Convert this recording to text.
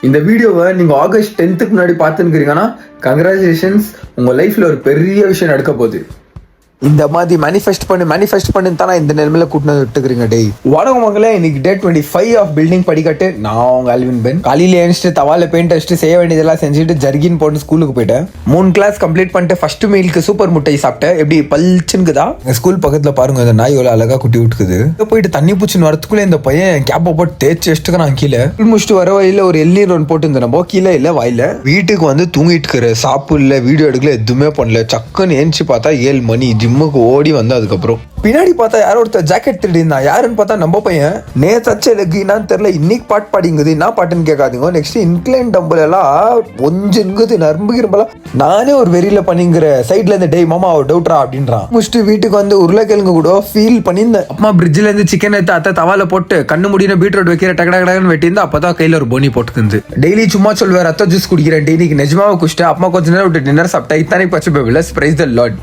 இந்த வீடியோவை நீங்க ஆகஸ்ட் 10th முன்னாடி பார்த்துருக்கீங்கன்னா கங்க்ராச்சுலேஷன்ஸ், உங்க லைஃப்ல ஒரு பெரிய விஷயம் நடக்க போகுது. இந்த மாதிரி மேனிஃபெஸ்ட் பண்ணி தானே இந்த நிலைமையில கூட்டினு விட்டுக்கிறீங்க. டேய் வணக்கம் மக்களே, இன்னைக்கு டே 25 ஆஃப் பில்டிங் படிக்கட்டு. நான் உங்க அல்வின் பென். காலையில எழுந்துட்டு தவால பெயிண்ட் அடிச்சுட்டு செய்ய வேண்டியதெல்லாம் செஞ்சுட்டு ஜர்கின் போட்டு ஸ்கூலுக்கு போயிட்டேன். 3 கிளாஸ் கம்ப்ளீட் பண்ணிட்டு ஃபர்ஸ்ட் மீலுக்கு சூப்பர் முட்டை சாப்பிட்டேன். எப்படி பல்ச்சுங்குதா? ஸ்கூல் பக்கத்துல பாருங்க, இந்த நாய் எவ்வளவு அழகா குட்டி விட்டுக்குது. போயிட்டு தண்ணி பூச்சின்னு வரத்துக்குள்ள இந்த பையன் கேப்பை போட்டு தேய்ச்சி வச்சுட்டு நான் கீழே முடிச்சுட்டு வர வழியில ஒரு எல்நீர் ஒன்று போட்டு இருந்தேன். நம்ம கீழே இல்ல வாயில வீட்டுக்கு வந்து தூங்கிட்டு இருக்கிற, சாப்பிடல, வீடியோ எடுக்கல, எதுவுமே பண்ணல. சக்குன்னு ஏஞ்சி பார்த்தா 7 மணி. ஜிம்முக்கு ஓடி வந்து அதுக்கப்புறம் பின்னாடி பார்த்தா யாரோ ஒருத்தர் ஜாக்கெட் திருடி இருந்தான். யாருன்னு பார்த்தா நம்ம பையன். நேத்து என்னான்னு தெரியல, இன்னைக்கு பாட்டு பாடிங்குது. என்ன பாட்டுன்னு கேட்காதீங்க. நெக்ஸ்ட் இன்க்ளைன் டம்பிள் எல்லாம் ஒஞ்சுங்குது, நரம்பு கிரும்பலாம். நானே ஒரு வெறியில பண்ணிங்கிற சைட்ல இருந்து டேய் மாமா ஒரு டவுட்ரா அப்படின்றான். முடிச்சுட்டு வீட்டுக்கு வந்து உருளைக்கிழங்கு கூட ஃபீல் பண்ணியிருந்தேன். அம்மா பிரிட்ஜ்ல இருந்து சிக்கன் எடுத்து அத்தை தவால போட்டு கண்ணு முடின பீட்ரூட் வைக்கிற டகடகடன்னு வெட்டியிருந்தா அப்பதான் கையில ஒரு போனி போட்டுக்குது. டெய்லி சும்மா சொல்லுவேன் ரத்த ஜூஸ் குடிக்கிறேன். டெய்லிக்கு நிஜமாவை குடிச்சிட்டு அம்மா கொஞ்ச நேரம் விட்டு டின்னர் சாப்பிட்டா இத்தானே பச்சை பேபில பிரைஸ் தி லார்ட்.